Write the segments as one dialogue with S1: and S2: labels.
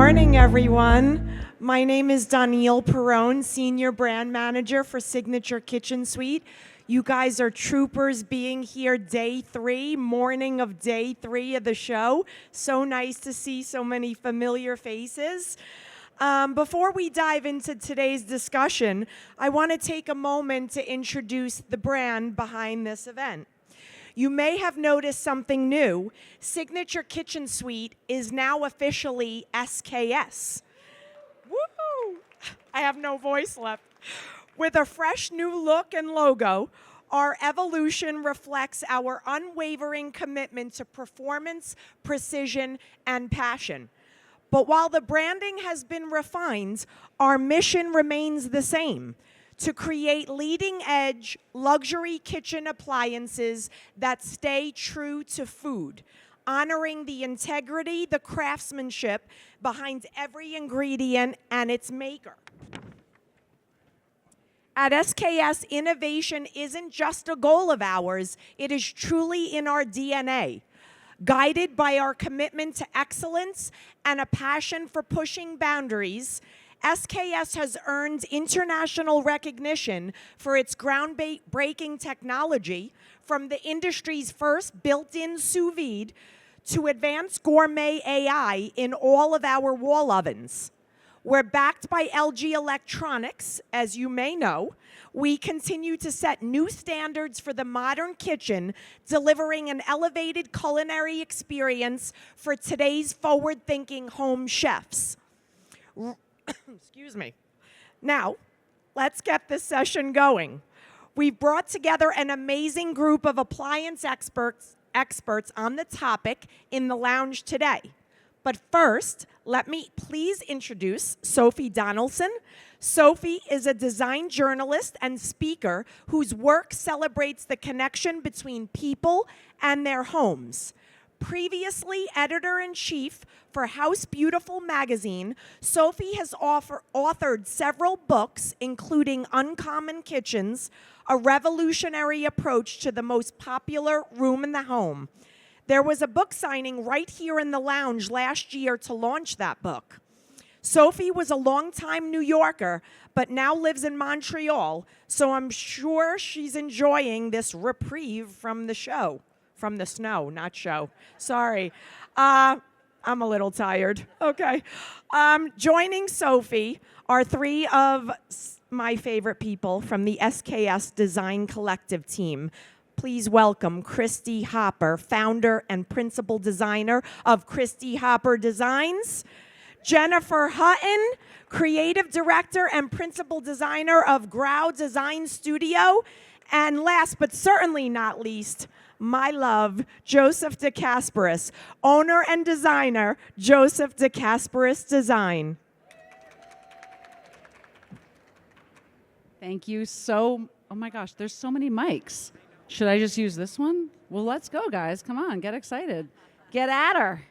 S1: morning, everyone. My name is Danielle Perrone, Senior Brand Manager for Signature Kitchen Suite. You guys are troopers being here day 3, morning of day 3 of the show. So nice to see so many familiar faces. Before we dive into today's discussion, I want to take a moment to introduce the brand behind this event. You may have noticed something new. Signature Kitchen Suite is now officially SKS. Woo! I have no voice left. With a fresh new look and logo, our evolution reflects our unwavering commitment to performance, precision, and passion. But while the branding has been refined, our mission remains the same: to create leading-edge luxury kitchen appliances that stay true to food, honoring the integrity, the craftsmanship behind every ingredient and its maker. At SKS, innovation isn't just a goal of ours, it is truly in our DNA. Guided by our commitment to excellence and a passion for pushing boundaries, SKS has earned international recognition for its groundbreaking technology, from the industry's first built-in sous vide to advanced gourmet AI in all of our wall ovens. We're backed by LG Electronics, as you may know. We continue to set new standards for the modern kitchen, delivering an elevated culinary experience for today's forward-thinking home chefs. Excuse me. Now, let's get this session going. We've brought together an amazing group of appliance experts on the topic in the lounge today. But first, let me please introduce Sophie Donaldson. Sophie is a design journalist and speaker whose work celebrates the connection between people and their homes. Previously editor-in-chief for House Beautiful magazine, Sophie has authored several books, including Uncommon Kitchens, a revolutionary approach to the most popular room in the home. There was a book signing right here in the lounge last year to launch that book. Sophie was a longtime New Yorker, but now lives in Montreal, so I'm sure she's enjoying this reprieve from the show. From the snow, not show. Sorry. I'm a little tired. Okay. Joining Sophie are 3 of my favorite people from the SKS Design Collective team. Please welcome Christy Hopper, founder and principal designer of Christy Hopper Designs. Jennifer Hutton, creative director and principal designer of Grau Design Studio. And last but certainly not least, my love, Joseph DeCasperis, owner and designer, Joseph DeCasperis Design.
S2: Thank you oh my gosh, there's so many mics. Should I just use this one? Well, let's go, guys. Come on, get excited. Get at her.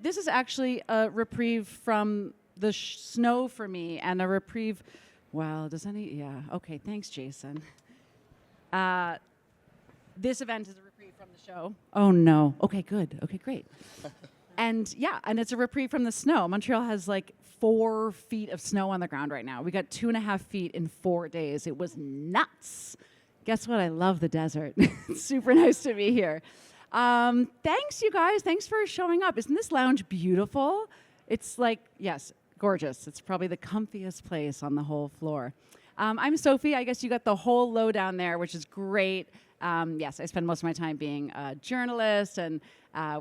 S2: This is actually a reprieve from the snow for me, and a reprieve, okay, thanks, Jason. This event is a reprieve from the show. Oh, no. Okay, good. Okay, great. And it's a reprieve from the snow. Montreal has like 4 feet of snow on the ground right now. We got 2.5 feet in 4 days. It was nuts. Guess what? I love the desert. It's super nice to be here. Thanks, you guys. Thanks for showing up. Isn't this lounge beautiful? It's like, yes, gorgeous. It's probably the comfiest place on the whole floor. I'm Sophie. I guess you got the whole lowdown there, which is great. Yes, I spend most of my time being a journalist and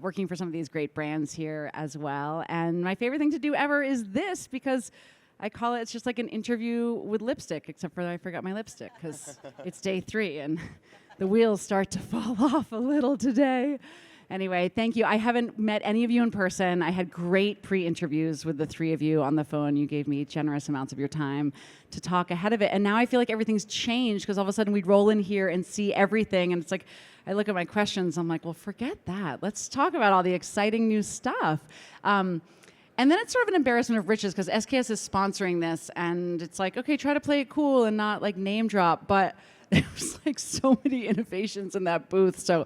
S2: working for some of these great brands here as well. And my favorite thing to do ever is this, because I call it's just like an interview with lipstick, except for that I forgot my lipstick because it's day 3 and the wheels start to fall off a little today. Anyway, thank you. I haven't met any of you in person. I had great pre-interviews with the 3 of you on the phone. You gave me generous amounts of your time to talk ahead of it. And now I feel like everything's changed, because all of a sudden we'd roll in here and see everything. And it's like, I look at my questions, I'm like, well, forget that. Let's talk about all the exciting new stuff. And then it's sort of an embarrassment of riches, because SKS is sponsoring this, and it's like, okay, try to play it cool and not like name drop. But there was like so many innovations in that booth. So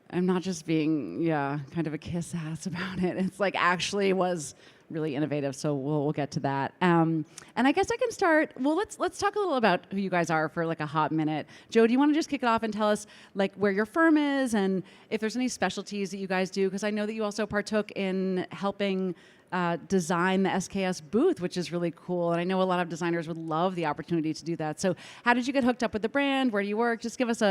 S2: I'm not just being, kind of a kiss ass about it. It's like actually was really innovative. So we'll get to that. And I guess I can start. Well, let's talk a little about who you guys are for like a hot minute. Joe, do you want to just kick it off and tell us like where your firm is and if there's any specialties that you guys do? Because I know that you also partook in helping design the SKS booth, which is really cool. And I know a lot of designers would love the opportunity to do that. So how did you get hooked up with the brand? Where do you work? Just give us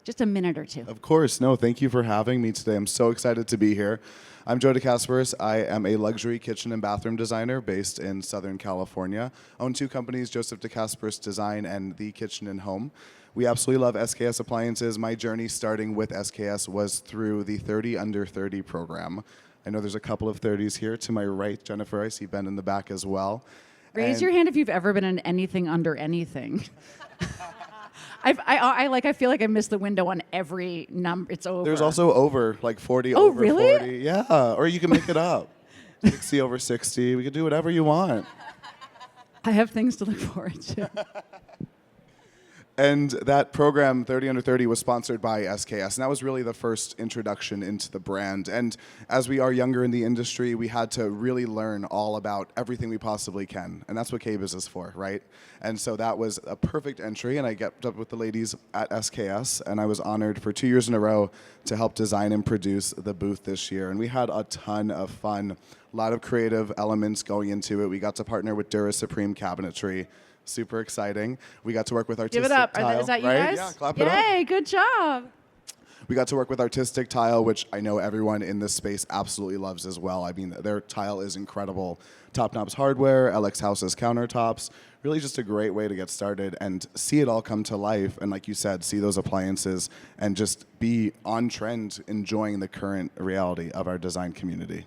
S2: just a minute or two.
S3: Of course. No, thank you for having me today. I'm so excited to be here. I'm Joe DeCasperis. I am a luxury kitchen and bathroom designer based in Southern California. I own two companies, Joseph DeCasperis Design and The Kitchen and Home. We absolutely love SKS appliances. My journey starting with SKS was through the 30 Under 30 program. I know there's a couple of 30s here. To my right, Jennifer, I see Ben in the back as well.
S2: Raise your hand if you've ever been in anything under anything. I feel like I missed the window on every number. It's over.
S3: There's also over, like 40
S2: Oh,
S3: over
S2: really?
S3: 40. Yeah, or you can make it up. 60 over 60. We can do whatever you want.
S2: I have things to look forward to.
S3: And that program, 30 Under 30, was sponsored by SKS, and that was really the first introduction into the brand. And as we are younger in the industry, we had to really learn all about everything we possibly can, and that's what KBIS is for, right? And so that was a perfect entry, and I got up with the ladies at SKS, and I was honored for 2 years in a row to help design and produce the booth this year. And we had a ton of fun, a lot of creative elements going into it. We got to partner with Dura Supreme Cabinetry. Super exciting. We got to work with Artistic
S2: Give it up.
S3: Tile.
S2: Is that you
S3: right?
S2: guys?
S3: Yeah, clap it up.
S2: Yay, good job.
S3: We got to work with Artistic Tile, which I know everyone in this space absolutely loves as well. I mean, their tile is incredible. Top Knobs hardware, LX House's countertops. Really just a great way to get started and see it all come to life. And like you said, see those appliances and just be on trend, enjoying the current reality of our design community.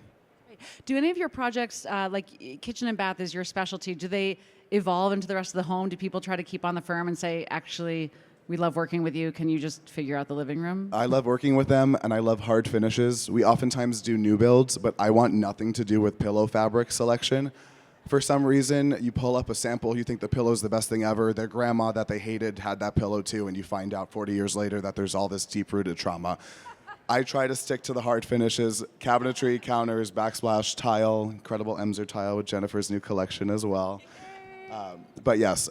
S2: Do any of your projects, like kitchen and bath is your specialty, do they evolve into the rest of the home? Do people try to keep on the firm and say, actually, we love working with you. Can you just figure out the living room?
S3: I love working with them, and I love hard finishes. We oftentimes do new builds, but I want nothing to do with pillow fabric selection. For some reason, you pull up a sample, you think the pillow's the best thing ever. Their grandma that they hated had that pillow too, and you find out 40 years later that there's all this deep-rooted trauma. I try to stick to the hard finishes, cabinetry, counters, backsplash, tile, incredible Emser tile with Jennifer's new collection as well. But yes,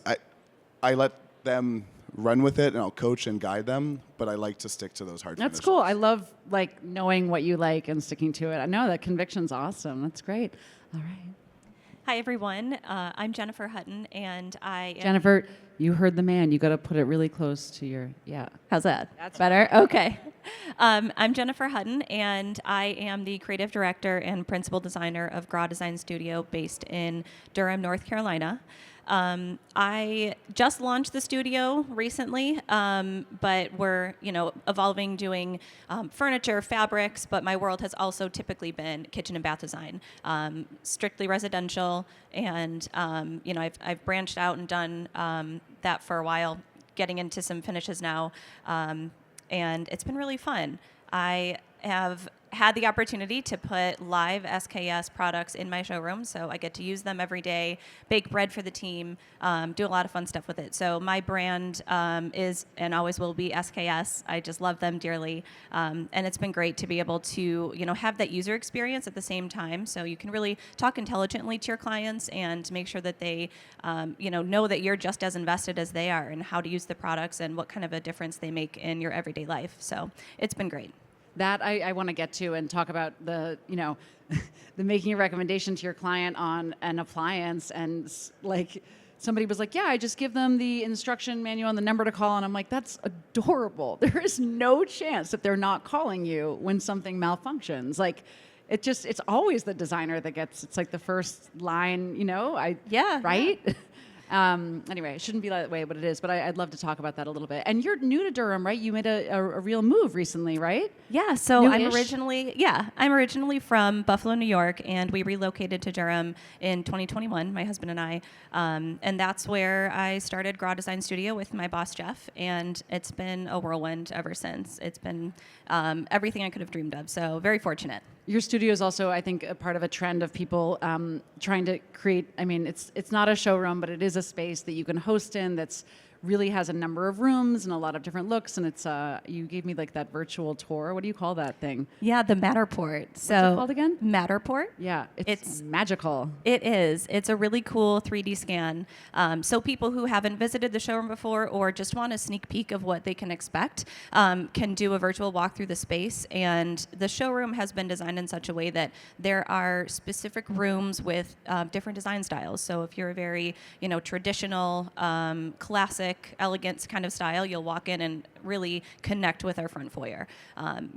S3: I let them run with it, and I'll coach and guide them, but I like to stick to those hard finishes.
S2: That's cool. I love like knowing what you like and sticking to it. I know that conviction's awesome. That's great. All right.
S4: Hi, everyone. I'm Jennifer Hutton, and I am...
S2: Jennifer, you heard the man. You got to put it really close to your,
S4: How's that? That's better? Okay. I'm Jennifer Hutton, and I am the creative director and principal designer of Gra Design Studio based in Durham, North Carolina. I just launched the studio recently, but we're, evolving, doing furniture, fabrics, but my world has also typically been kitchen and bath design, strictly residential, and, I've branched out and done that for a while, getting into some finishes now, and it's been really fun. I have had the opportunity to put live SKS products in my showroom, so I get to use them every day, bake bread for the team, do a lot of fun stuff with it. So my brand is and always will be SKS. I just love them dearly, and it's been great to be able to have that user experience at the same time, so you can really talk intelligently to your clients and make sure that they know that you're just as invested as they are and how to use the products and what kind of a difference they make in your everyday life. So it's been great.
S2: That I want to get to and talk about the making a recommendation to your client on an appliance, and like somebody was like, yeah, I just give them the instruction manual and the number to call, and I'm like, that's adorable. There is no chance that they're not calling you when something malfunctions. Like it's always the designer that gets, it's like the first line, right?
S4: Yeah.
S2: Anyway, it shouldn't be that way, but it is. But I'd love to talk about that a little bit. And you're new to Durham, right? You made a real move recently, right?
S4: Yeah, so
S2: New-ish?
S4: I'm originally from Buffalo, New York, and we relocated to Durham in 2021, my husband and I. And that's where I started Gra Design Studio with my boss, Jeff, and it's been a whirlwind ever since. It's been everything I could have dreamed of, so very fortunate.
S2: Your studio is also, I think, a part of a trend of people trying to create, it's not a showroom, but it is a space that you can host in that's really has a number of rooms and a lot of different looks. And it's you gave me like that virtual tour. What do you call that thing?
S4: Yeah, the Matterport. So
S2: What's it called again?
S4: Matterport.
S2: Yeah, it's magical.
S4: It is. It's a really cool 3D scan. So people who haven't visited the showroom before or just want a sneak peek of what they can expect can do a virtual walk through the space. And the showroom has been designed in such a way that there are specific rooms with different design styles. So if you're a very, traditional, classic, elegant kind of style, you'll walk in and really connect with our front foyer.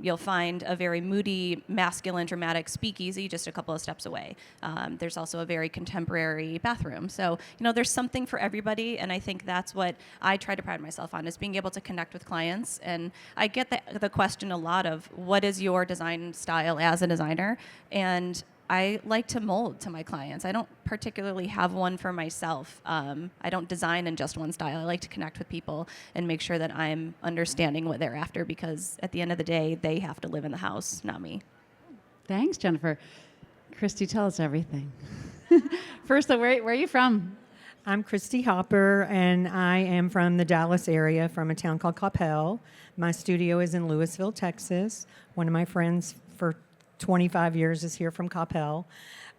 S4: You'll find a very moody, masculine, dramatic speakeasy just a couple of steps away. There's also a very contemporary bathroom. So, there's something for everybody, and I think that's what I try to pride myself on, is being able to connect with clients. And I get the question a lot of, what is your design style as a designer? And I like to mold to my clients. I don't particularly have one for myself. I don't design in just one style. I like to connect with people and make sure that I'm understanding what they're after, because at the end of the day, they have to live in the house, not me.
S2: Thanks, Jennifer. Christy, tell us everything. First, though, where are you from?
S5: I'm Christy Hopper, and I am from the Dallas area, from a town called Coppell. My studio is in Louisville, Texas. One of my friends for 25 years is here from Coppell.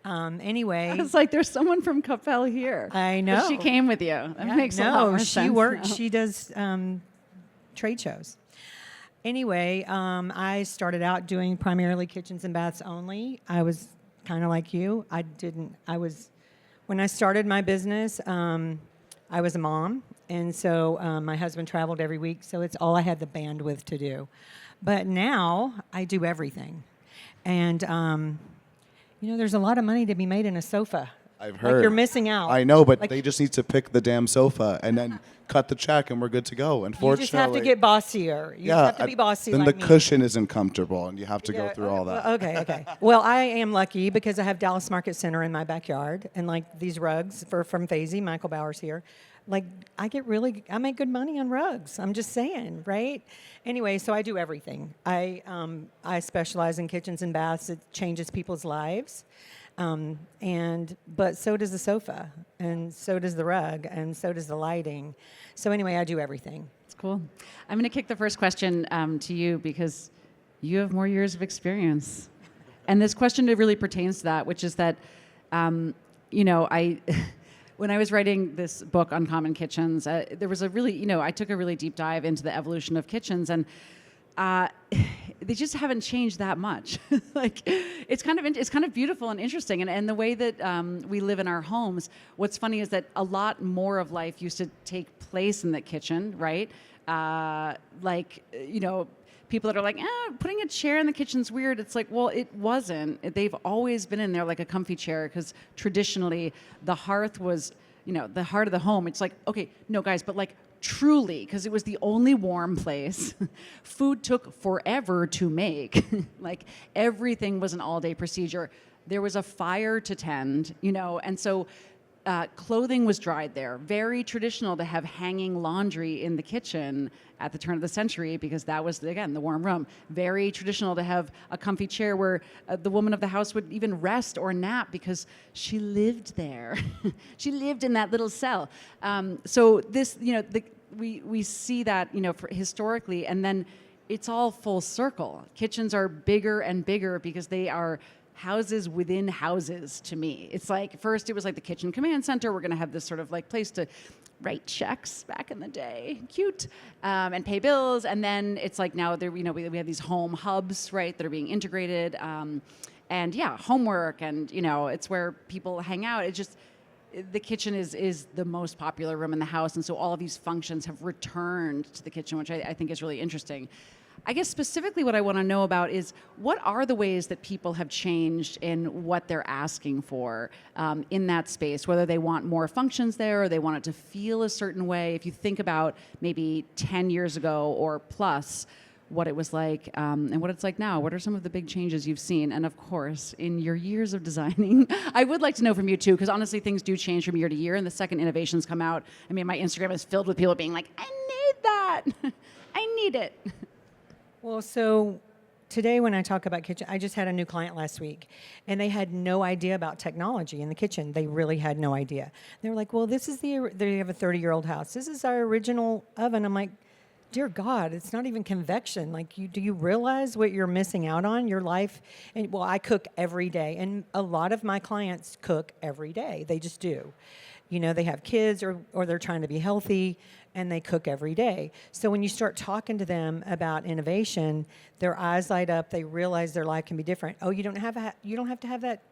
S5: Anyway,
S2: I was like, there's someone from Coppell here.
S5: I know.
S2: But she came with you. That makes a lot more sense.
S5: She works.
S2: now.
S5: She does trade shows. Anyway, I started out doing primarily kitchens and baths only. I was kind of like you. When I started my business, I was a mom, and so my husband traveled every week, so it's all I had the bandwidth to do. But now I do everything. And, there's a lot of money to be made in a sofa.
S3: I've heard.
S5: Like, you're missing out.
S3: I know, but
S5: Like,
S3: they just need to pick the damn sofa and then cut the check, and we're good to go.
S5: you
S3: Unfortunately,
S5: just have to get bossier. You just have to be bossy
S3: then
S5: like
S3: the
S5: me.
S3: cushion isn't comfortable, and you have to go through all that.
S5: Okay. Well, I am lucky because I have Dallas Market Center in my backyard, and like these rugs from Fazy, Michael Bauer's here. Like, I make good money on rugs. I'm just saying, right? Anyway, so I do everything. I specialize in kitchens and baths. It changes people's lives. But so does the sofa, and so does the rug, and so does the lighting. So anyway, I do everything.
S2: It's cool. I'm going to kick the first question to you because you have more years of experience. And this question really pertains to that, which is that, when I was writing this book, Uncommon Kitchens, there was I took a really deep dive into the evolution of kitchens, and they just haven't changed that much. Like, it's kind of beautiful and interesting, and the way that we live in our homes. What's funny is that a lot more of life used to take place in the kitchen, right? People that are like, putting a chair in the kitchen's weird. It's like, well, it wasn't. They've always been in there like a comfy chair, because traditionally the hearth was, the heart of the home. It's like, okay, no, guys, but like, truly, because it was the only warm place. Food took forever to make. Like, everything was an all-day procedure. There was a fire to tend, and so clothing was dried there. Very traditional to have hanging laundry in the kitchen at the turn of the century, because that was, again, the warm room. Very traditional to have a comfy chair where the woman of the house would even rest or nap, because she lived there. She lived in that little cell. So this, we see that, historically, and then it's all full circle. Kitchens are bigger and bigger because they are houses within houses to me. It's like, first it was like the kitchen command center. We're going to have this sort of like place to write checks back in the day, cute, and pay bills. And then it's like now there, we have these home hubs, right, that are being integrated. And yeah, homework, and it's where people hang out. It's just, the kitchen is the most popular room in the house. And so all of these functions have returned to the kitchen, which I think is really interesting. I guess specifically what I want to know about is, what are the ways that people have changed in what they're asking for in that space, whether they want more functions there or they want it to feel a certain way. If you think about maybe 10 years ago or plus, what it was like and what it's like now, what are some of the big changes you've seen? And of course, in your years of designing, I would like to know from you too, because honestly, things do change from year to year, and the second innovations come out. I mean, my Instagram is filled with people being like, I need that. I need it.
S5: Well, so today when I talk about kitchen, I just had a new client last week, and they had no idea about technology in the kitchen. They really had no idea. They were like, well, they have a 30-year-old house. This is our original oven. I'm like, dear God, it's not even convection. Like, do you realize what you're missing out on? Your life, and well, I cook every day, and a lot of my clients cook every day. They just do. You know, they have kids or they're trying to be healthy, and they cook every day. So when you start talking to them about innovation, their eyes light up. They realize their life can be different. Oh, you don't have to have that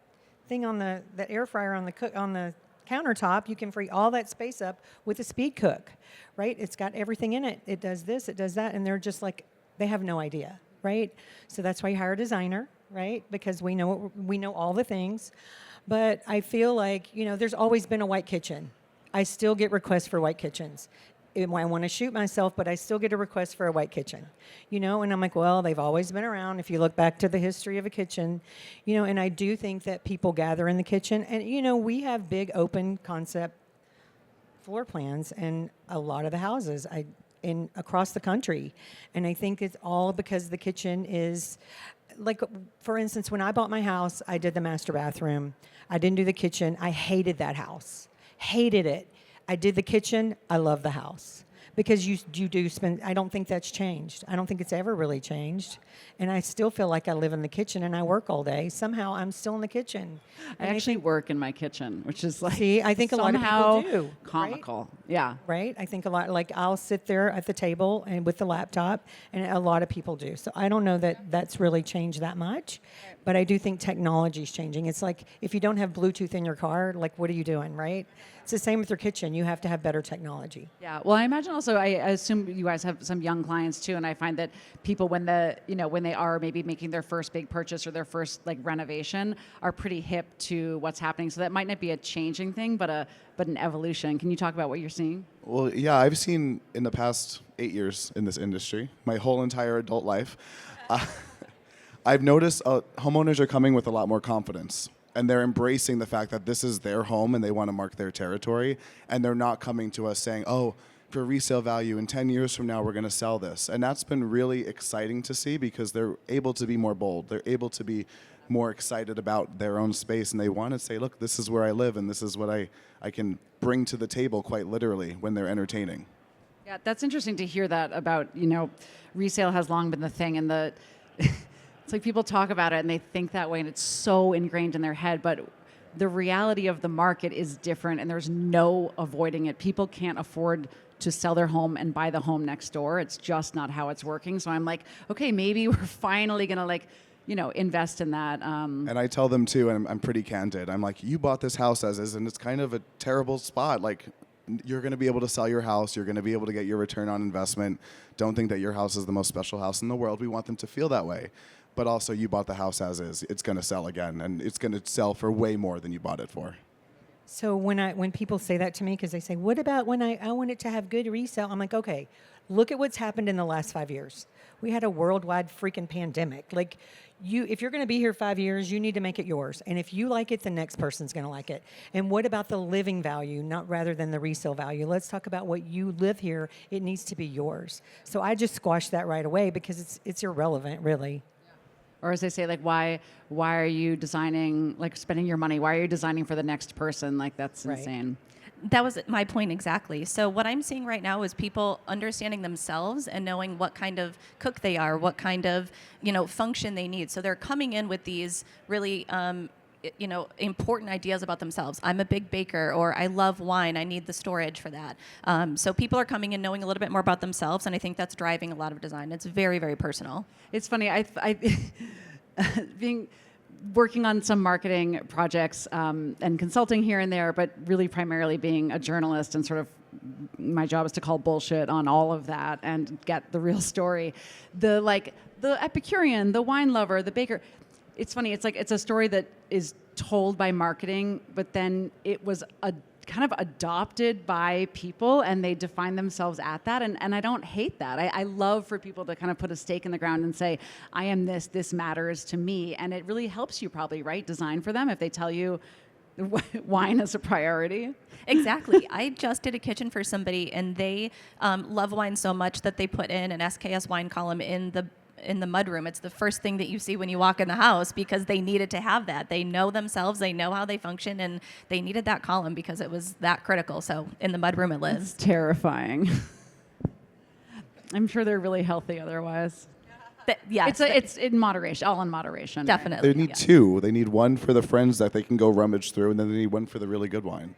S5: thing on that air fryer on the countertop. You can free all that space up with a speed cook, right? It's got everything in it. It does this, it does that, and they're just like, they have no idea, right? So that's why you hire a designer, right? Because we know all the things. But I feel like, you know, there's always been a white kitchen. I still get requests for white kitchens. I want to shoot myself, but I still get a request for a white kitchen, you know, and I'm like, well, they've always been around. If you look back to the history of a kitchen, you know, and I do think that people gather in the kitchen, and, you know, we have big open concept floor plans in a lot of the houses across the country. And I think it's all because the kitchen is, like, for instance, when I bought my house, I did the master bathroom. I didn't do the kitchen. I hated that house. Hated it. I did the kitchen. I love the house. Because you do spend, I don't think that's changed. I don't think it's ever really changed. And I still feel like I live in the kitchen and I work all day. Somehow I'm still in the kitchen.
S2: I actually work in my kitchen, which is like,
S5: see, I think a lot of people do.
S2: Comical.
S5: Right?
S2: Yeah.
S5: Right? I think a lot, like, I'll sit there at the table and with the laptop, and a lot of people do. So I don't know that that's really changed that much, but I do think technology is changing. It's like, if you don't have Bluetooth in your car, like, what are you doing, right? It's the same with your kitchen. You have to have better technology.
S2: Yeah. Well, I imagine also, I assume you guys have some young clients too, and I find that people, when they are maybe making their first big purchase or their first like renovation, are pretty hip to what's happening. So that might not be a changing thing, but an evolution. Can you talk about what you're seeing?
S3: Well, yeah, I've seen in the past 8 years in this industry, my whole entire adult life, I've noticed homeowners are coming with a lot more confidence. And they're embracing the fact that this is their home and they want to mark their territory. And they're not coming to us saying, oh, for resale value, in 10 years from now, we're going to sell this. And that's been really exciting to see because they're able to be more bold. They're able to be more excited about their own space. And they want to say, look, this is where I live and this is what I can bring to the table quite literally when they're entertaining.
S2: Yeah, that's interesting to hear that about, resale has long been the thing, and it's like people talk about it and they think that way and it's so ingrained in their head, but the reality of the market is different and there's no avoiding it. People can't afford to sell their home and buy the home next door. It's just not how it's working. So I'm like, okay, maybe we're finally going to invest in that.
S3: And I tell them too, and I'm pretty candid. I'm like, you bought this house as is, and it's kind of a terrible spot. Like, you're going to be able to sell your house. You're going to be able to get your return on investment. Don't think that your house is the most special house in the world. We want them to feel that way. But also, you bought the house as is. It's going to sell again, and it's going to sell for way more than you bought it for.
S5: So when people say that to me, because they say, what about when I want it to have good resale? I'm like, okay, look at what's happened in the last 5 years. We had a worldwide freaking pandemic. Like, if you're going to be here 5 years, you need to make it yours. And if you like it, the next person's going to like it. And what about the living value, not rather than the resale value? Let's talk about what you live here. It needs to be yours. So I just squashed that right away because it's irrelevant, really.
S2: Or as they say, like, why are you designing, like, spending your money? Why are you designing for the next person? Like, that's
S5: right.
S2: Insane.
S4: That was my point exactly. So what I'm seeing right now is people understanding themselves and knowing what kind of cook they are, what kind of, function they need. So they're coming in with these really, important ideas about themselves. I'm a big baker, or I love wine. I need the storage for that. So people are coming in knowing a little bit more about themselves, and I think that's driving a lot of design. It's very, very personal.
S2: It's funny. I working on some marketing projects and consulting here and there, but really primarily being a journalist, and sort of my job is to call bullshit on all of that and get the real story. The Epicurean, the wine lover, the baker. It's funny. It's like it's a story that is told by marketing, but then it was kind of adopted by people, and they define themselves at that. And I don't hate that. I love for people to kind of put a stake in the ground and say, I am this matters to me. And it really helps you probably, right? Design for them if they tell you wine is a priority.
S4: Exactly. I just did a kitchen for somebody, and they love wine so much that they put in an SKS wine column in in the mudroom. It's the first thing that you see when you walk in the house because they needed to have that. They know themselves, they know how they function, and they needed that column because it was that critical. So in the mudroom it lives.
S2: It's terrifying. I'm sure they're really healthy otherwise. It's in moderation, all in moderation.
S4: Definitely.
S3: They need two. They need one for the friends that they can go rummage through, and then they need one for the really good wine.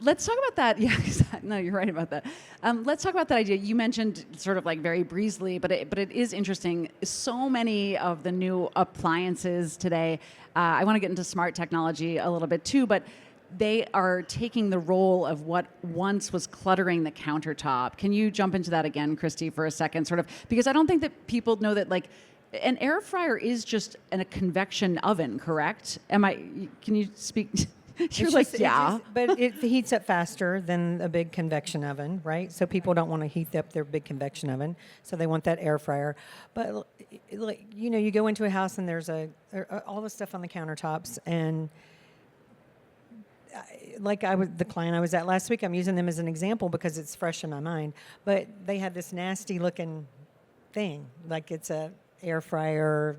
S2: Let's talk about that. Yeah, no, you're right about that. Let's talk about that idea. You mentioned sort of like very breezily, but it is interesting. So many of the new appliances today, I want to get into smart technology a little bit too, but they are taking the role of what once was cluttering the countertop. Can you jump into that again, Christy, for a second? Sort of, because I don't think that people know that, like, an air fryer is just a convection oven, correct? Can you speak? You're like, yeah.
S5: But it heats up faster than a big convection oven, right? So people don't want to heat up their big convection oven, so they want that air fryer. But like, you know, you go into a house and there's all the stuff on the countertops, and the client I was at last week, I'm using them as an example because it's fresh in my mind. But they had this nasty looking thing, like it's a air fryer,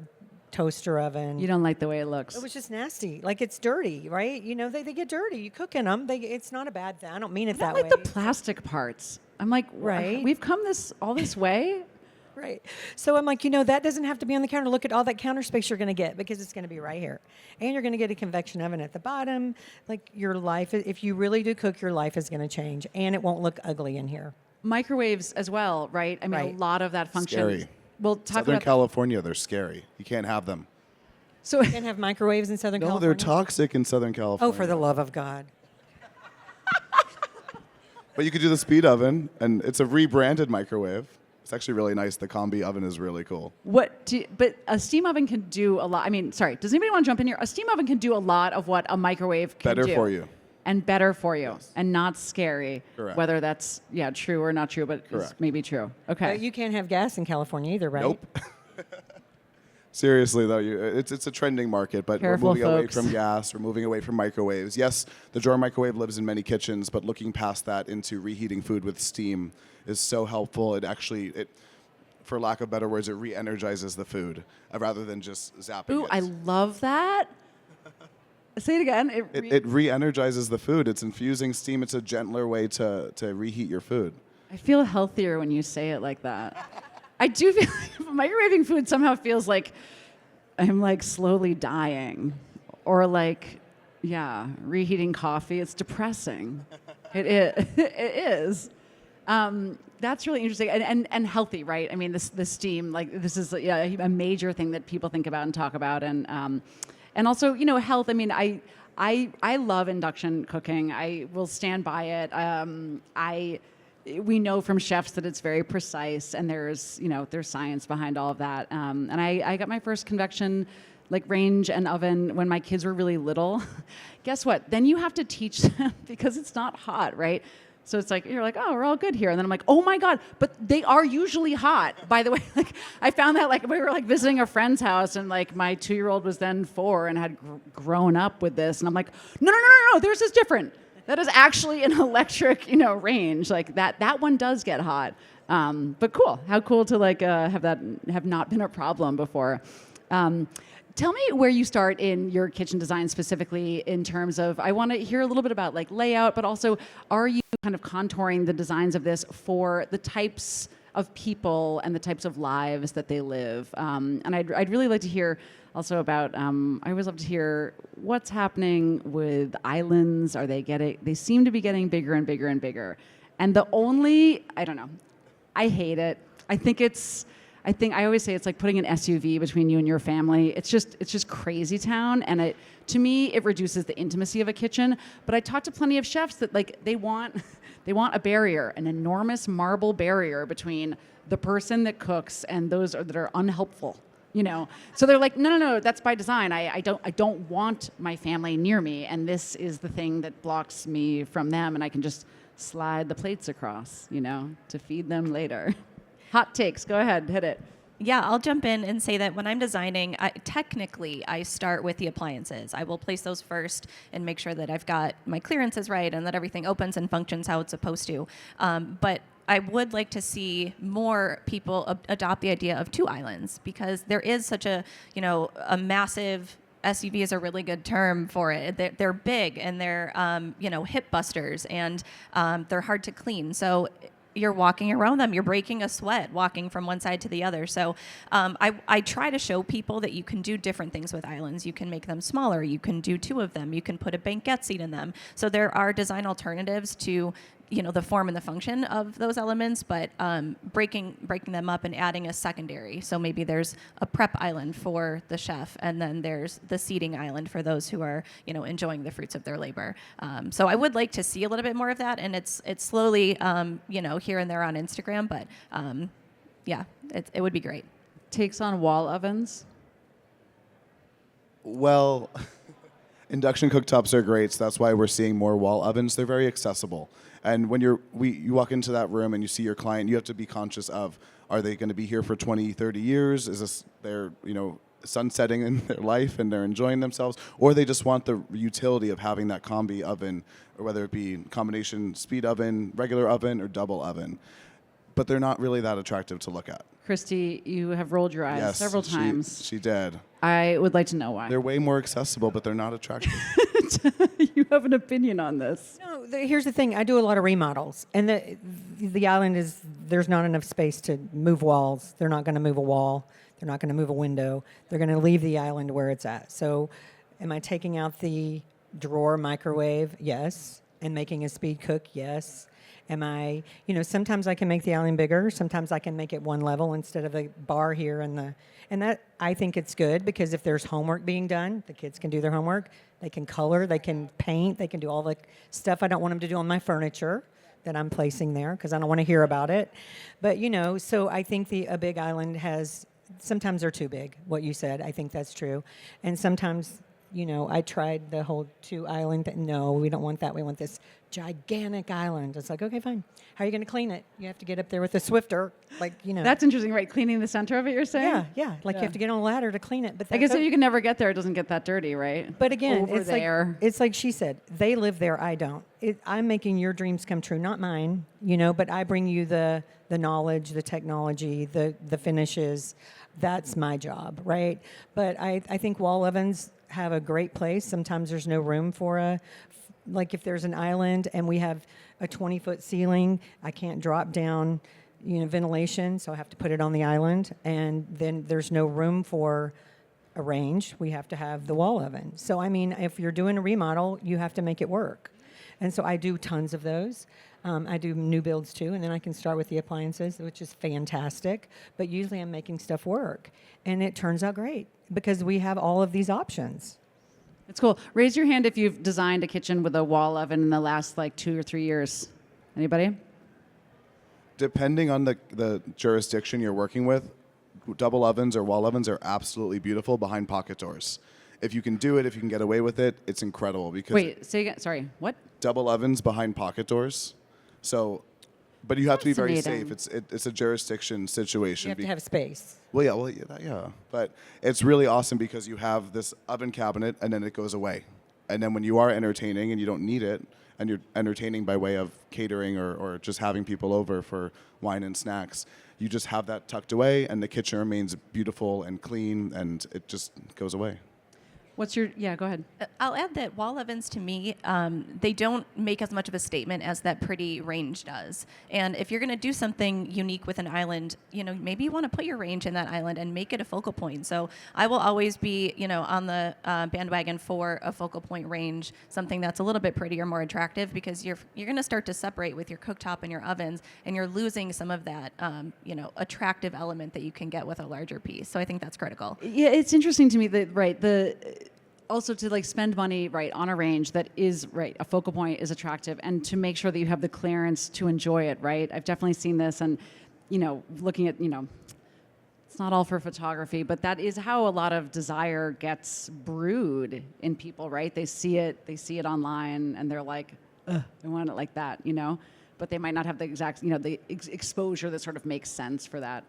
S5: toaster oven.
S2: You don't like the way it looks.
S5: It was just nasty. Like, it's dirty, right? You know, they get dirty. You cook in them. It's not a bad thing. I don't mean it that way.
S2: I don't like the plastic parts. I'm like,
S5: right?
S2: We've come all this way.
S5: Right. So I'm like, you know, that doesn't have to be on the counter. Look at all that counter space you're going to get because it's going to be right here. And you're going to get a convection oven at the bottom. Like, your life, if you really do cook, your life is going to change. And it won't look ugly in here.
S2: Microwaves as well, right? I mean,
S5: right.
S2: A lot of that function.
S3: Scary.
S2: We'll talk
S3: Southern
S2: about
S3: California, they're scary. You can't have them.
S2: So
S5: You can't have microwaves in Southern California?
S3: No, they're toxic in Southern California.
S5: Oh, for the love of God.
S3: But you could do the speed oven, and it's a rebranded microwave. It's actually really nice. The combi oven is really cool.
S2: but a steam oven can do a lot. I mean, sorry, does anybody want to jump in here? A steam oven can do a lot of what a microwave can do.
S3: Better for you.
S2: And better for you.
S3: Yes.
S2: And not scary.
S3: Correct.
S2: Whether that's, true or not true, but it's
S3: Correct.
S2: maybe true. Okay.
S5: You can't have gas in California either, right?
S3: Nope. Seriously, though, it's a trending market, but
S2: Careful,
S3: we're moving away
S2: folks.
S3: from gas. We're moving away from microwaves. Yes, the drawer microwave lives in many kitchens, but looking past that into reheating food with steam is so helpful. It for lack of better words, it re-energizes the food rather than just zapping
S2: Ooh,
S3: it.
S2: I love that. Say it again.
S3: It re-energizes the food. It's infusing steam. It's a gentler way to reheat your food.
S2: I feel healthier when you say it like that. I do feel like microwaving food somehow feels like I'm like slowly dying, or like, reheating coffee. It's depressing. It is. That's really interesting and healthy, right? I mean, the steam, like, this is a major thing that people think about and talk about, and also, health. I mean, I love induction cooking. I will stand by it. We know from chefs that it's very precise, and there's science behind all of that. And I got my first convection range and oven when my kids were really little. Guess what? Then you have to teach them because it's not hot, right? So it's like, you're like, oh, we're all good here. And then I'm like, oh my God, but they are usually hot. By the way, I found that we were visiting a friend's house, and my 2-year-old was then 4 and had grown up with this. And I'm like, no, theirs is different. That is actually an electric, range. That one does get hot. But cool. How cool to have not been a problem before. Tell me where you start in your kitchen design specifically in terms of, I want to hear a little bit about layout, but also, are you kind of contouring the designs of this for the types of people and the types of lives that they live? And I'd really like to hear also about, I always love to hear what's happening with islands. They seem to be getting bigger and bigger and bigger. And I don't know, I hate it. I always say it's like putting an SUV between you and your family. It's just crazy town, and to me it reduces the intimacy of a kitchen. But I talk to plenty of chefs that they want a barrier, an enormous marble barrier between the person that cooks and those that are unhelpful. So they're like, no, that's by design. I don't want my family near me, and this is the thing that blocks me from them, and I can just slide the plates across, to feed them later. Hot takes. Go ahead. Hit it.
S4: Yeah, I'll jump in and say that when I'm designing, I start with the appliances. I will place those first and make sure that I've got my clearances right and that everything opens and functions how it's supposed to. But I would like to see more people adopt the idea of 2 islands, because there is such a massive, SUV is a really good term for it. They're big, and they're hip busters, and they're hard to clean. So you're walking around them, you're breaking a sweat walking from one side to the other. So I try to show people that you can do different things with islands. You can make them smaller. You can do 2 of them. You can put a banquette seat in them. So there are design alternatives to the form and the function of those elements, but breaking them up and adding a secondary. So maybe there's a prep island for the chef, and then there's the seating island for those who are enjoying the fruits of their labor. So I would like to see a little bit more of that, and it's slowly here and there on Instagram, but it would be great.
S2: Takes on wall ovens.
S3: Well, induction cooktops are great, so that's why we're seeing more wall ovens. They're very accessible. And when you walk into that room and you see your client, you have to be conscious of, are they going to be here for 20, 30 years? Is this their, sunsetting in their life and they're enjoying themselves? Or they just want the utility of having that combi oven, or whether it be combination speed oven, regular oven, or double oven. But they're not really that attractive to look at.
S2: Christy, you have rolled your eyes several times.
S3: She did.
S2: I would like to know why.
S3: They're way more accessible, but they're not attractive.
S2: You have an opinion on this.
S5: No, here's the thing. I do a lot of remodels, and the island there's not enough space to move walls. They're not going to move a wall. They're not going to move a window. They're going to leave the island where it's at. So am I taking out the drawer microwave? Yes. And making a speed cook? Yes. Am I, sometimes I can make the island bigger. Sometimes I can make it one level instead of a bar here and that, I think it's good, because if there's homework being done, the kids can do their homework. They can color, they can paint, they can do all the stuff I don't want them to do on my furniture that I'm placing there, because I don't want to hear about it. But, so I think a big island sometimes they're too big, what you said. I think that's true. And sometimes, I tried the whole 2 island. No, we don't want that. We want this gigantic island. It's like, okay, fine. How are you going to clean it? You have to get up there with a Swifter,
S2: That's interesting, right? Cleaning the center of it, you're saying?
S5: Yeah. You have to get on a ladder to clean it. But
S2: I guess if you can never get there, it doesn't get that dirty, right?
S5: But again,
S2: it's
S5: like she said, they live there, I don't. I'm making your dreams come true, not mine, but I bring you the knowledge, the technology, the finishes. That's my job, right? But I think wall ovens have a great place. Sometimes there's no room for if there's an island and we have a 20-foot ceiling, I can't drop down, ventilation, so I have to put it on the island. And then there's no room for a range. We have to have the wall oven. So, if you're doing a remodel, you have to make it work. And so I do tons of those. I do new builds too, and then I can start with the appliances, which is fantastic. But usually I'm making stuff work, and it turns out great because we have all of these options.
S2: It's cool. Raise your hand if you've designed a kitchen with a wall oven in the last 2 or 3 years. Anybody?
S3: Depending on the jurisdiction you're working with, double ovens or wall ovens are absolutely beautiful behind pocket doors. If you can do it, if you can get away with it, it's incredible. Because
S2: wait, say again. Sorry, what?
S3: Double ovens behind pocket doors. So, but you have to be very
S2: Fascinating.
S3: safe. It's a jurisdiction situation.
S5: You have to have space.
S3: Yeah. But it's really awesome because you have this oven cabinet and then it goes away. And then when you are entertaining and you don't need it, and you're entertaining by way of catering or just having people over for wine and snacks, you just have that tucked away and the kitchen remains beautiful and clean and it just goes away.
S2: Go ahead.
S4: I'll add that wall ovens, to me, they don't make as much of a statement as that pretty range does. And if you're going to do something unique with an island, maybe you want to put your range in that island and make it a focal point. So I will always be, on the bandwagon for a focal point range, something that's a little bit prettier, more attractive, because you're going to start to separate with your cooktop and your ovens, and you're losing some of that, attractive element that you can get with a larger piece. So I think that's critical.
S2: Yeah, it's interesting to me that, also to spend money on a range that is a focal point is attractive, and to make sure that you have the clearance to enjoy it. I've definitely seen this, and looking at it's not all for photography, but that is how a lot of desire gets brewed in people. They see it online, and they're like, ugh, I want it like that, but they might not have the exact the exposure that sort of makes sense for that.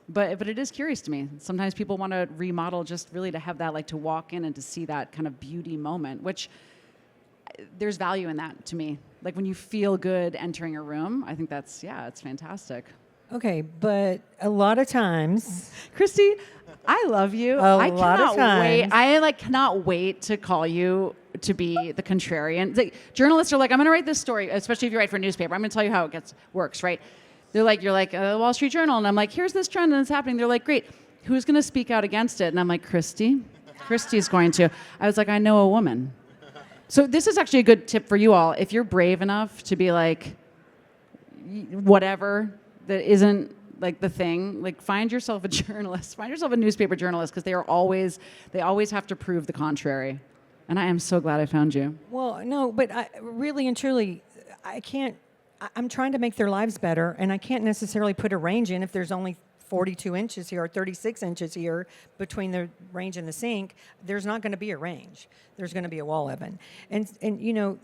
S2: But it is curious to me. Sometimes people want to remodel just really to have that, to walk in and to see that kind of beauty moment, which there's value in that to me. Like when you feel good entering a room, I think that's, yeah, it's fantastic.
S5: Okay, but a lot of times,
S2: Christy, I love you. I
S5: lot of
S2: cannot wait.
S5: times.
S2: I cannot wait to call you to be the contrarian. Like, journalists are like, I'm going to write this story, especially if you write for a newspaper. I'm going to tell you how it works, right? They're like, you're like Wall Street Journal, and I'm like, here's this trend and it's happening. They're like, great. Who's going to speak out against it? And I'm like, Christy. Christy's going to. I was like, I know a woman. So this is actually a good tip for you all. If you're brave enough to be like, whatever that isn't like the thing, like find yourself a journalist, find yourself a newspaper journalist, because they always have to prove the contrary. And I am so glad I found you.
S5: well, no, but really and truly, I'm trying to make their lives better, and I can't necessarily put a range in if there's only 42 inches here or 36 inches here between the range and the sink. There's not going to be a range. There's going to be a wall oven. And you know,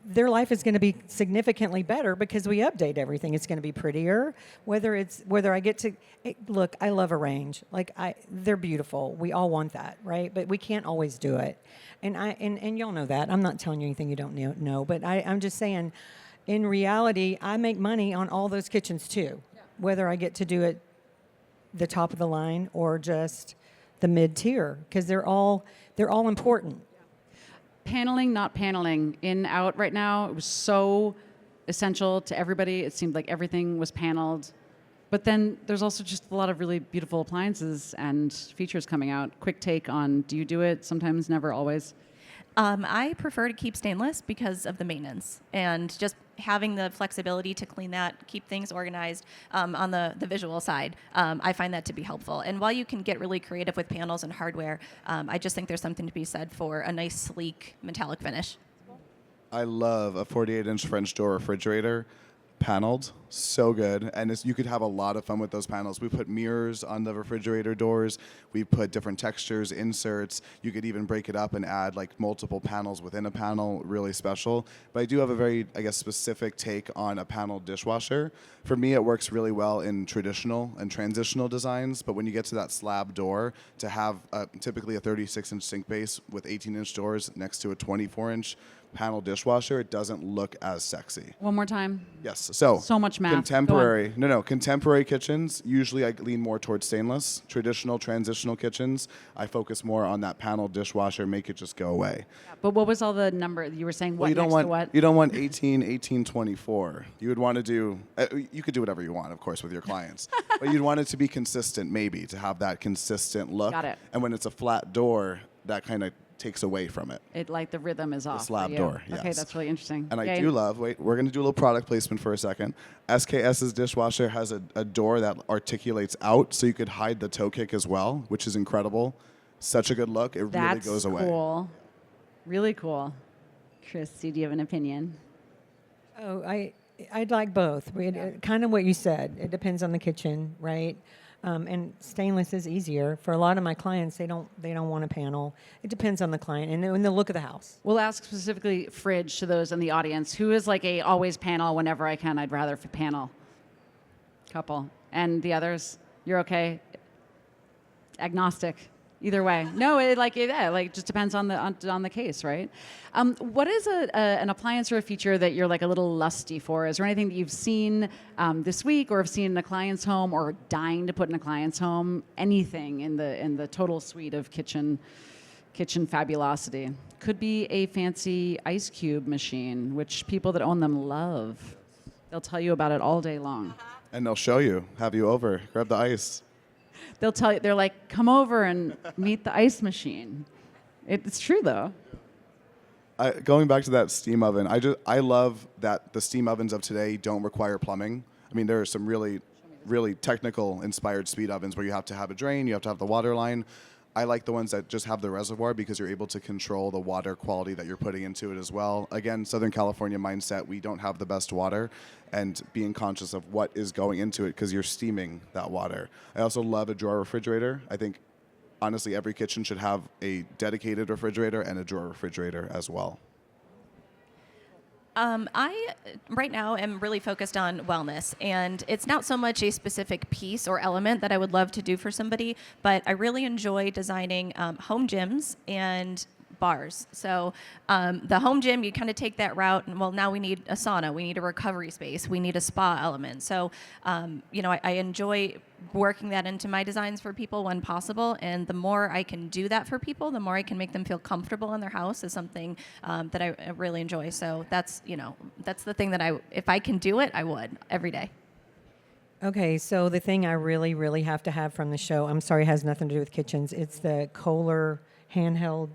S5: their life is going to be significantly better because we update everything. It's going to be prettier. Whether I get to look, I love a range. Like they're beautiful. We all want that, right? But we can't always do it. And y'all know that. I'm not telling you anything you don't know. But I'm just saying, in reality, I make money on all those kitchens too. Yeah. Whether I get to do it the top of the line or just the mid tier, because they're all important.
S2: Paneling, not paneling, in, out right now. It was so essential to everybody. It seemed like everything was paneled. But then there's also just a lot of really beautiful appliances and features coming out. Quick take on, do you do it? Sometimes, never, always?
S4: I prefer to keep stainless because of the maintenance and just having the flexibility to clean that, keep things organized on the visual side. I find that to be helpful. And while you can get really creative with panels and hardware, I just think there's something to be said for a nice, sleek, metallic finish.
S3: I love a 48-inch French door refrigerator, paneled, so good. And you could have a lot of fun with those panels. We put mirrors on the refrigerator doors. We put different textures, inserts. You could even break it up and add like multiple panels within a panel, really special. But I do have a very, I guess, specific take on a panel dishwasher. For me, it works really well in traditional and transitional designs, but when you get to that slab door, to have typically a 36-inch sink base with 18-inch doors next to a 24-inch panel dishwasher, it doesn't look as sexy.
S2: One more time.
S3: Yes. So
S2: much math.
S3: Contemporary kitchens, usually I lean more towards stainless. Traditional, transitional kitchens, I focus more on that panel dishwasher, make it just go away.
S2: But what was all the number you were saying?
S3: Well,
S2: What next to what?
S3: you don't want 18, 18, 24. You would want to do, you could do whatever you want, of course, with your clients. But you'd want it to be consistent, maybe, to have that consistent look.
S2: Got it.
S3: And when it's a flat door, that kind of takes away from it.
S2: It like the rhythm is off.
S3: Slab
S2: for you.
S3: door,
S2: Okay,
S3: yes.
S2: that's really interesting.
S3: And I
S2: Yay.
S3: do love, we're going to do a little product placement for a second. SKS's dishwasher has a door that articulates out, so you could hide the toe kick as well, which is incredible. Such a good look. It really goes away.
S2: That's cool. Really cool. Christy, do you have an opinion?
S5: Oh, I'd like both. Kind of what you said. It depends on the kitchen, right? And stainless is easier for a lot of my clients. They don't want a panel. It depends on the client and the look of the house.
S2: We'll ask specifically fridge to those in the audience. Who is like a always panel whenever I can? I'd rather panel. Couple. And the others, you're okay? Agnostic. Either way. No, it just depends on the case, right? What is an appliance or a feature that you're like a little lusty for? Is there anything that you've seen this week or have seen in a client's home or dying to put in a client's home? Anything in the total suite of kitchen fabulosity? Could be a fancy ice cube machine, which people that own them love. They'll tell you about it all day long.
S3: And they'll show you, have you over, grab the ice.
S2: They'll tell you, they're like, come over and meet the ice machine. It's true, though.
S3: Going back to that steam oven, I love that the steam ovens of today don't require plumbing. I mean, there are some really, really technical inspired speed ovens where you have to have a drain, you have to have the water line. I like the ones that just have the reservoir because you're able to control the water quality that you're putting into it as well. Again, Southern California mindset, we don't have the best water, and being conscious of what is going into it because you're steaming that water. I also love a drawer refrigerator. I think, honestly, every kitchen should have a dedicated refrigerator and a drawer refrigerator as well.
S4: I, right now, am really focused on wellness, and it's not so much a specific piece or element that I would love to do for somebody, but I really enjoy designing home gyms and bars. So the home gym, you kind of take that route, and well, now we need a sauna, we need a recovery space, we need a spa element. So, I enjoy working that into my designs for people when possible, and the more I can do that for people, the more I can make them feel comfortable in their house is something that I really enjoy. So that's the thing that if I can do it, I would every day.
S5: Okay, so the thing I really, really have to have from the show, I'm sorry, it has nothing to do with kitchens. It's the Kohler handheld.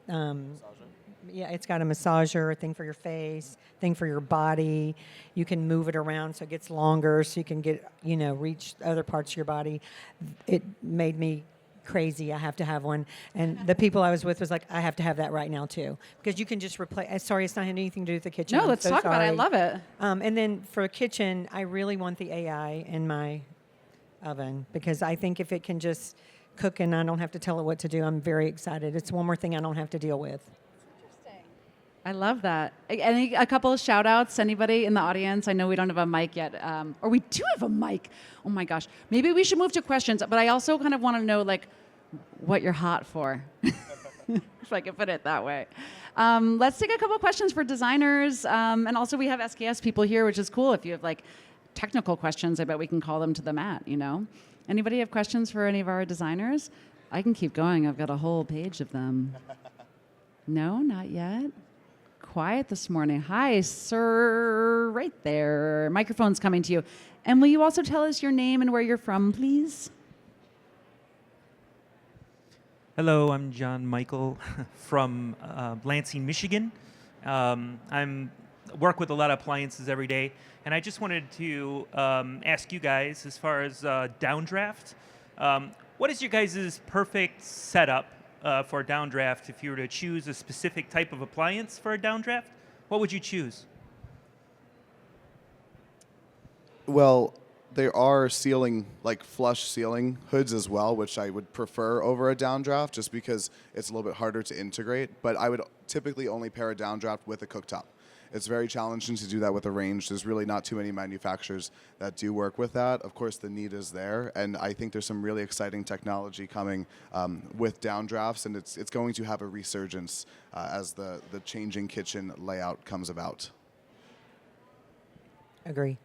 S5: It's got a massager, a thing for your face, thing for your body. You can move it around so it gets longer, so you can reach other parts of your body. It made me crazy. I have to have one. And the people I was with was like, I have to have that right now too, because you can just replace. Sorry, it's not having anything to do with the kitchen.
S2: No,
S5: I'm
S2: let's
S5: so
S2: talk about it. I
S5: sorry.
S2: love it.
S5: And then for a kitchen, I really want the AI in my oven, because I think if it can just cook and I don't have to tell it what to do, I'm very excited. It's one more thing I don't have to deal with.
S2: I love that. A couple of shout outs? Anybody in the audience? I know we don't have a mic yet. Or we do have a mic. Oh my gosh. Maybe we should move to questions. But I also kind of want to know, what you're hot for. If I can put it that way. Let's take a couple of questions for designers. And also we have SKS people here, which is cool. If you have technical questions, I bet we can call them to the mat, Anybody have questions for any of our designers? I can keep going. I've got a whole page of them. No, not yet. Quiet this morning. Hi, sir, right there. Microphone's coming to you. And will you also tell us your name and where you're from, please?
S6: Hello, I'm John Michael from Lansing, Michigan. I work with a lot of appliances every day, and I just wanted to ask you guys, as far as downdraft, what is your guys' perfect setup for a downdraft? If you were to choose a specific type of appliance for a downdraft, what would you choose?
S3: Well, there are flush ceiling hoods as well, which I would prefer over a downdraft just because it's a little bit harder to integrate. But I would typically only pair a downdraft with a cooktop. It's very challenging to do that with a range. There's really not too many manufacturers that do work with that. Of course, the need is there, and I think there's some really exciting technology coming with downdrafts, and it's going to have a resurgence as the changing kitchen layout comes about.
S5: Agree.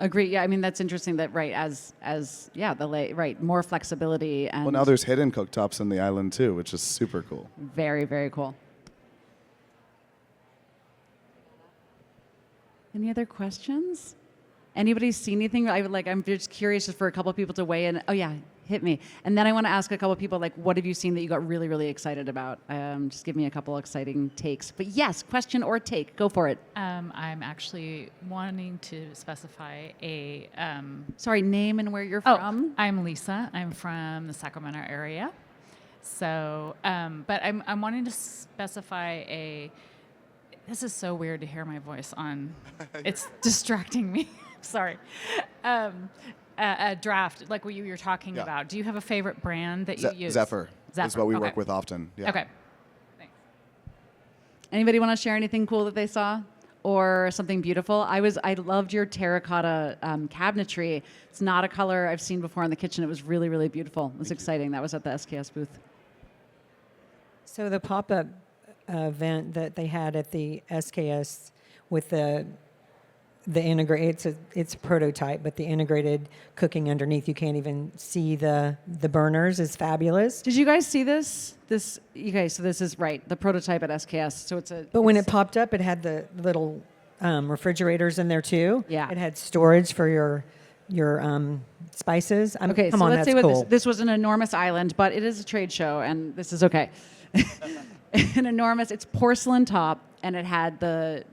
S2: Yeah, I mean that's interesting. That more flexibility and
S3: Well, now there's hidden cooktops on the island too, which is super cool.
S2: very, very cool. Any other questions? Anybody see anything? I'm just curious just for a couple of people to weigh in. Oh yeah, hit me. And then I want to ask a couple of people what have you seen that you got really, really excited about? Just give me a couple exciting takes. But yes, question or take, go for it.
S7: I'm actually wanting to specify a.
S2: Sorry, name and where you're from.
S7: I'm Lisa. I'm from the Sacramento area. So, but I'm wanting to specify a. This is so weird to hear my voice on. It's distracting me. Sorry. A draft, like what you were talking about. Do you have a favorite brand that you use?
S3: Zephyr is what we work with often. Yeah.
S7: Okay. Thanks.
S2: Anybody want to share anything cool that they saw? Or something beautiful? I loved your terracotta cabinetry. It's not a color I've seen before in the kitchen. It was really, really beautiful. It was exciting. That was at the SKS booth.
S5: So the pop-up event that they had at the SKS with the integrate, it's a prototype, but the integrated cooking underneath, you can't even see the burners, is fabulous.
S2: Did you guys see this? So this is right, the prototype at SKS. So
S5: But when it popped up, it had the little refrigerators in there too.
S2: Yeah.
S5: It had storage for your spices.
S2: Okay,
S5: come
S2: so
S5: on,
S2: let's
S5: that's
S2: say
S5: cool.
S2: this was an enormous island, but it is a trade show, and this is okay. It's porcelain top, and it had the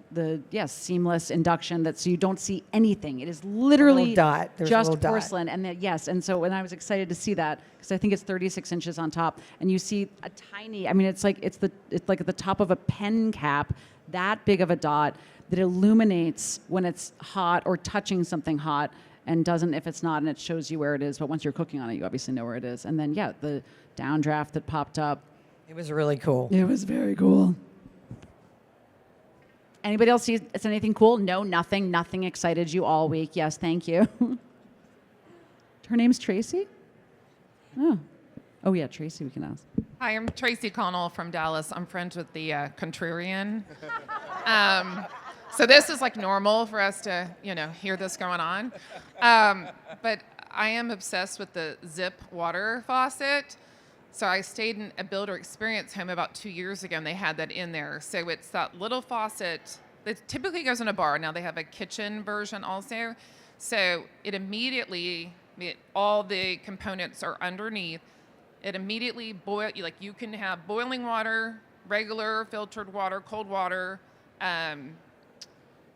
S2: seamless induction so you don't see anything. It is literally
S5: dot. There's a
S2: just
S5: little dot.
S2: porcelain, and so when I was excited to see that, because I think it's 36 inches on top, and you see a tiny, it's like at the top of a pen cap, that big of a dot that illuminates when it's hot or touching something hot, and doesn't if it's not, and it shows you where it is. But once you're cooking on it, you obviously know where it is. And then the downdraft that popped up.
S5: It was really cool.
S2: It was very cool. Anybody else see it's anything cool? No, nothing. Nothing excited you all week. Yes, thank you. Her name's Tracy? Oh, Oh yeah, Tracy, we can ask.
S8: Hi, I'm Tracy Connell from Dallas. I'm friends with the contrarian. So this is like normal for us to, hear this going on. But I am obsessed with the Zip water faucet. So I stayed in a builder experience home about 2 years ago, and they had that in there. So it's that little faucet that typically goes in a bar. Now they have a kitchen version also. So it immediately, all the components are underneath. It immediately you can have boiling water, regular filtered water, cold water,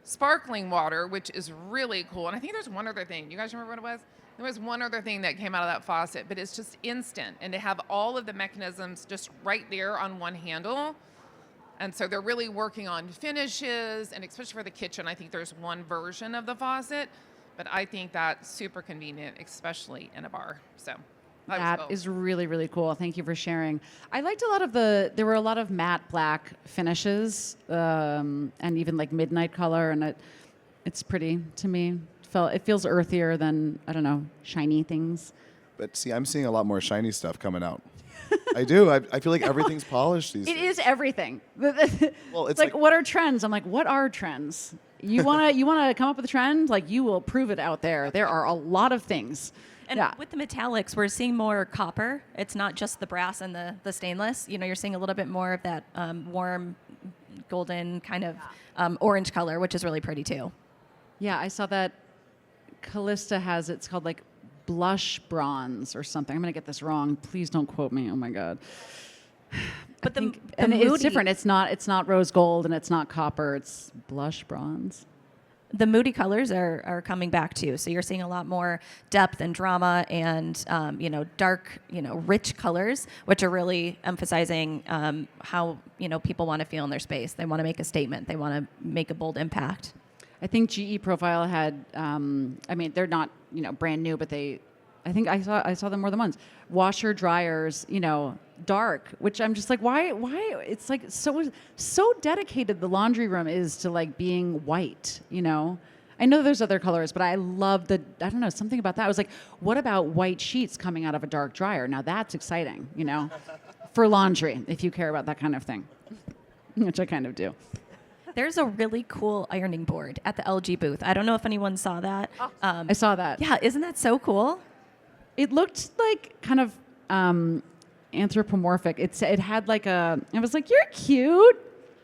S8: sparkling water, which is really cool. And I think there's one other thing. You guys remember what it was? There was one other thing that came out of that faucet, but it's just instant. And they have all of the mechanisms just right there on one handle. And so they're really working on finishes, and especially for the kitchen, I think there's one version of the faucet, but I think that's super convenient, especially in a bar. So
S2: that is really, really cool. Thank you for sharing. I liked there were a lot of matte black finishes, and even like midnight color, and it's pretty to me. It feels earthier than, I don't know, shiny things.
S3: But see, I'm seeing a lot more shiny stuff coming out. I do. I feel like everything's polished these days.
S2: It is everything.
S3: Well,
S2: it's like, what are trends? I'm like, what are trends? You wanna come up with a trend? Like, you will prove it out there. There are a lot of things.
S4: And with the metallics, we're seeing more copper. It's not just the brass and the stainless. You're seeing a little bit more of that warm golden kind of orange color, which is really pretty too.
S2: Yeah, I saw that Callista has, it's called like blush bronze or something. I'm going to get this wrong. Please don't quote me. Oh my God.
S4: But
S2: it's different. It's not rose gold and it's not copper. It's blush bronze.
S4: The moody colors are coming back too. So you're seeing a lot more depth and drama and, dark, rich colors, which are really emphasizing how, people want to feel in their space. They want to make a statement. They want to make a bold impact.
S2: I think GE Profile had, they're not, brand new, but I think I saw them more than once. Washer dryers, dark, which I'm just like, why? It's like so dedicated the laundry room is to like being white, I know there's other colors, but I love something about that. I was like, what about white sheets coming out of a dark dryer? Now that's exciting, for laundry, if you care about that kind of thing, which I kind of do.
S4: There's a really cool ironing board at the LG booth. I don't know if anyone saw that.
S2: I saw that.
S4: Yeah, isn't that so cool?
S2: It looked like kind of anthropomorphic. It had like I was like, you're cute.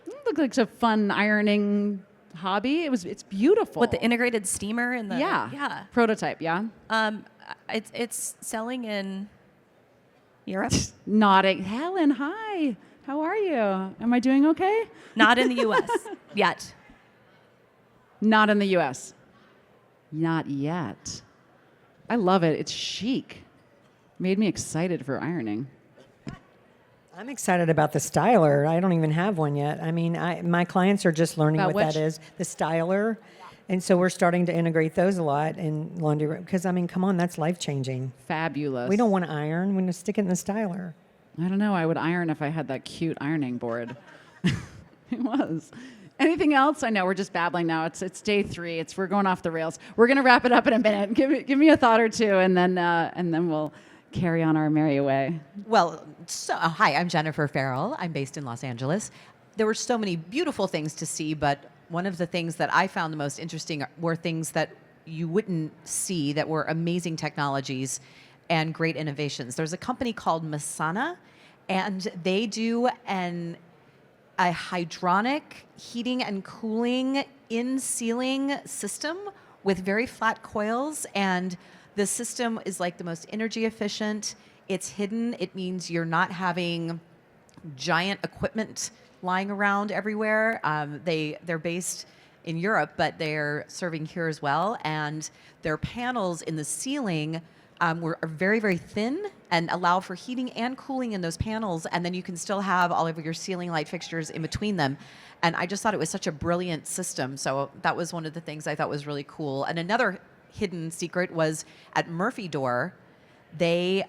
S2: It looked like a fun ironing hobby. It's beautiful.
S4: With the integrated steamer and the
S2: yeah prototype. Yeah.
S4: It's selling in Europe.
S2: Nodding. Helen, hi. How are you? Am I doing okay?
S4: Not in the U.S. yet.
S2: Not in the U.S. Not yet. I love it. It's chic. Made me excited for ironing.
S5: I'm excited about the styler. I don't even have one yet. My clients are just learning
S2: About
S5: what
S2: which?
S5: that is, the styler. And so we're starting to integrate those a lot in laundry room. Because, come on, that's life-changing.
S2: Fabulous.
S5: We don't want to iron. We want to stick it in the styler.
S2: I don't know. I would iron if I had that cute ironing board. It was. Anything else? I know we're just babbling now. It's day 3. We're going off the rails. We're gonna wrap it up in a minute. Give me a thought or two, and then we'll carry on our merry way.
S9: Well, hi, I'm Jennifer Farrell. I'm based in Los Angeles. There were so many beautiful things to see, but one of the things that I found the most interesting were things that you wouldn't see that were amazing technologies and great innovations. There's a company called Masana, and they do a hydronic heating and cooling in-ceiling system with very flat coils, and the system is like the most energy efficient. It's hidden. It means you're not having giant equipment lying around everywhere. They're based in Europe, but they're serving here as well, and their panels in the ceiling are very, very thin and allow for heating and cooling in those panels, and then you can still have all of your ceiling light fixtures in between them. And I just thought it was such a brilliant system. So that was one of the things I thought was really cool. And another hidden secret was at Murphy Door, that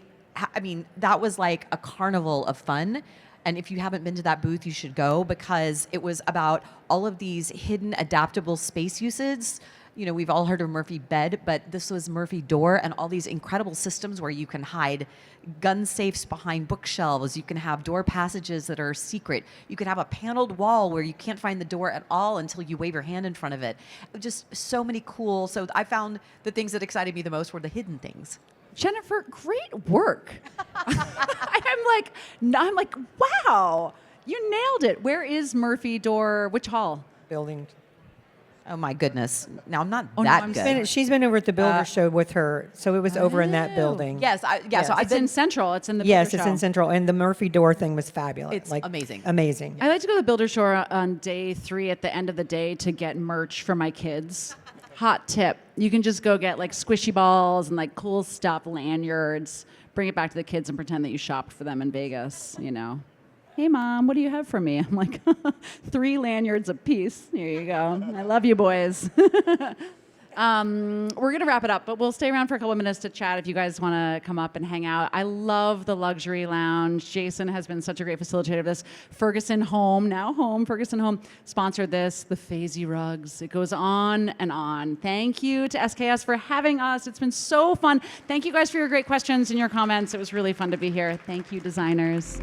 S9: was like a carnival of fun. And if you haven't been to that booth, you should go, because it was about all of these hidden adaptable space we've all heard of Murphy bed, but this was Murphy door, and all these incredible systems where you can hide gun safes behind bookshelves. You can have door passages that are secret. You can have a paneled wall where you can't find the door at all until you wave your hand in front of it. Just so many cool. So I found the things that excited me the most were the hidden things.
S2: Jennifer, great work. I'm like, wow, you nailed it. Where is Murphy door? Which hall?
S5: Building.
S9: Oh my goodness! Now I'm not
S2: Oh, no,
S9: that
S2: I'm
S9: good.
S5: She's been over at the Builder Show with her, so it was over in that building.
S9: Yes, So
S2: It's in Central. It's in the
S5: Yes,
S2: Builder
S5: it's
S2: Show.
S5: in Central, and the Murphy door thing was fabulous.
S9: It's amazing.
S5: Amazing.
S2: I like to go to the Builder Show on day 3 at the end of the day to get merch for my kids. Hot tip. You can just go get like squishy balls and like cool stuff, lanyards, bring it back to the kids and pretend that you shopped for them in Vegas, Hey, Mom, what do you have for me? I'm like, 3 lanyards apiece. Here you go. I love you, boys. We're going to wrap it up, but we'll stay around for a couple of minutes to chat if you guys want to come up and hang out. I love the luxury lounge. Jason has been such a great facilitator of this. Ferguson Home, sponsored this, the Fazy rugs. It goes on and on. Thank you to SKS for having us. It's been so fun. Thank you guys for your great questions and your comments. It was really fun to be here. Thank you, designers.